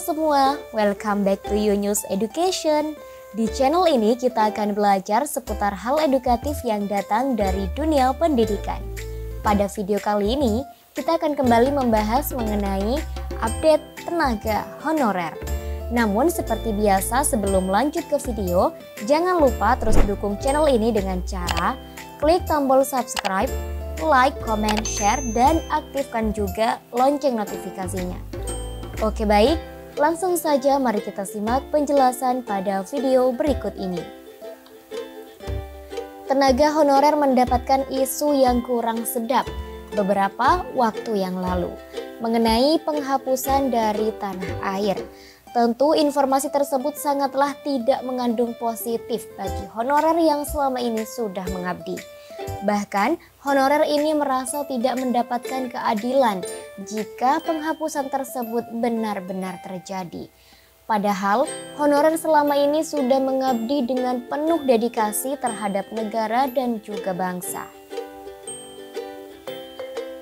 semua, welcome back to Yunus Education. Di channel ini kita akan belajar seputar hal edukatif yang datang dari dunia pendidikan. Pada video kali ini, kita akan kembali membahas mengenai update tenaga honorer. Namun seperti biasa sebelum lanjut ke video, jangan lupa terus dukung channel ini dengan cara klik tombol subscribe, like, comment, share, dan aktifkan juga lonceng notifikasinya. Oke baik, langsung saja mari kita simak penjelasan pada video berikut ini. Tenaga honorer mendapatkan isu yang kurang sedap beberapa waktu yang lalu mengenai penghapusan dari tanah air. Tentu informasi tersebut sangatlah tidak mengandung positif bagi honorer yang selama ini sudah mengabdi. Bahkan, honorer ini merasa tidak mendapatkan keadilan jika penghapusan tersebut benar-benar terjadi. Padahal, honorer selama ini sudah mengabdi dengan penuh dedikasi terhadap negara dan juga bangsa.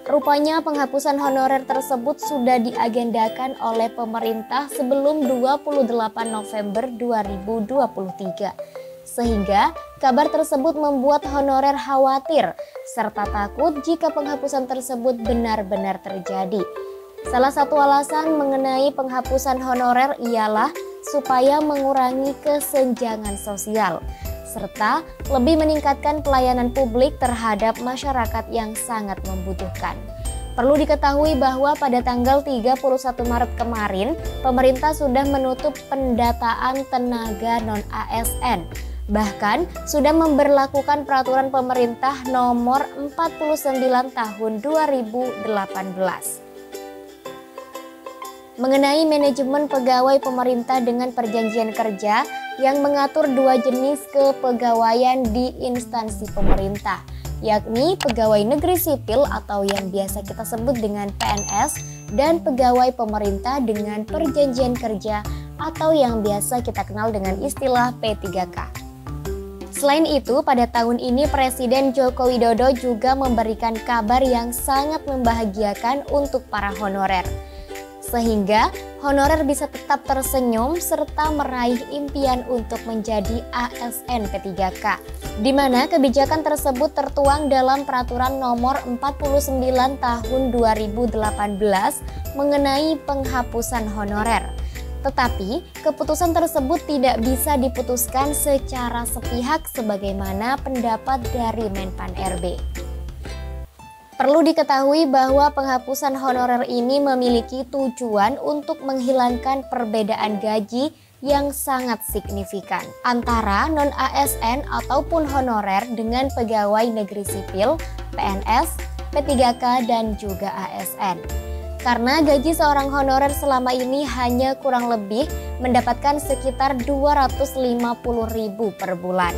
Rupanya penghapusan honorer tersebut sudah diagendakan oleh pemerintah sebelum 28 November 2023. Sehingga kabar tersebut membuat honorer khawatir serta takut jika penghapusan tersebut benar-benar terjadi. Salah satu alasan mengenai penghapusan honorer ialah supaya mengurangi kesenjangan sosial serta lebih meningkatkan pelayanan publik terhadap masyarakat yang sangat membutuhkan. Perlu diketahui bahwa pada tanggal 31 Maret kemarin, pemerintah sudah menutup pendataan tenaga non-ASN. Bahkan sudah memberlakukan peraturan pemerintah nomor 49 tahun 2018 mengenai manajemen pegawai pemerintah dengan perjanjian kerja yang mengatur dua jenis kepegawaian di instansi pemerintah, yakni pegawai negeri sipil atau yang biasa kita sebut dengan PNS dan pegawai pemerintah dengan perjanjian kerja atau yang biasa kita kenal dengan istilah P3K. Selain itu, pada tahun ini Presiden Joko Widodo juga memberikan kabar yang sangat membahagiakan untuk para honorer. Sehingga honorer bisa tetap tersenyum serta meraih impian untuk menjadi ASN P3K. Di mana kebijakan tersebut tertuang dalam Peraturan Nomor 49 Tahun 2018 mengenai penghapusan honorer. Tetapi, keputusan tersebut tidak bisa diputuskan secara sepihak sebagaimana pendapat dari Menpan RB. Perlu diketahui bahwa penghapusan honorer ini memiliki tujuan untuk menghilangkan perbedaan gaji yang sangat signifikan antara non-ASN ataupun honorer dengan pegawai negeri sipil, PNS, P3K, dan juga ASN. Karena gaji seorang honorer selama ini hanya kurang lebih mendapatkan sekitar 250.000 per bulan.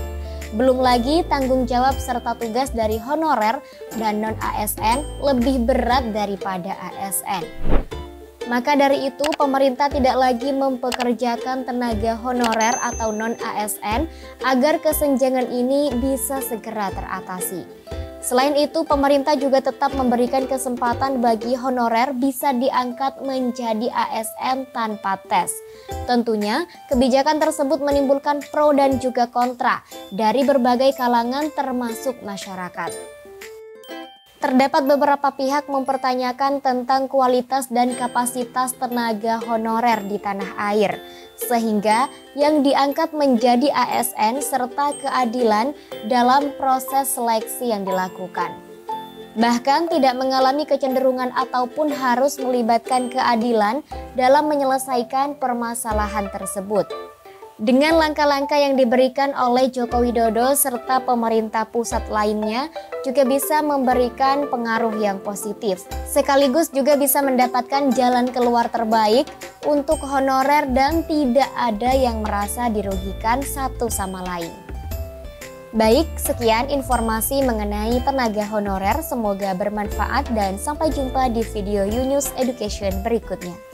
Belum lagi tanggung jawab serta tugas dari honorer dan non-ASN lebih berat daripada ASN. Maka dari itu pemerintah tidak lagi mempekerjakan tenaga honorer atau non-ASN agar kesenjangan ini bisa segera teratasi. Selain itu, pemerintah juga tetap memberikan kesempatan bagi honorer bisa diangkat menjadi ASN tanpa tes. Tentunya, kebijakan tersebut menimbulkan pro dan juga kontra dari berbagai kalangan termasuk masyarakat. Terdapat beberapa pihak mempertanyakan tentang kualitas dan kapasitas tenaga honorer di tanah air, sehingga yang diangkat menjadi ASN serta keadilan dalam proses seleksi yang dilakukan. Bahkan tidak mengalami kecenderungan ataupun harus melibatkan keadilan dalam menyelesaikan permasalahan tersebut. Dengan langkah-langkah yang diberikan oleh Joko Widodo serta pemerintah pusat lainnya juga bisa memberikan pengaruh yang positif. Sekaligus juga bisa mendapatkan jalan keluar terbaik untuk honorer dan tidak ada yang merasa dirugikan satu sama lain. Baik, sekian informasi mengenai tenaga honorer. Semoga bermanfaat dan sampai jumpa di video Yunus Education berikutnya.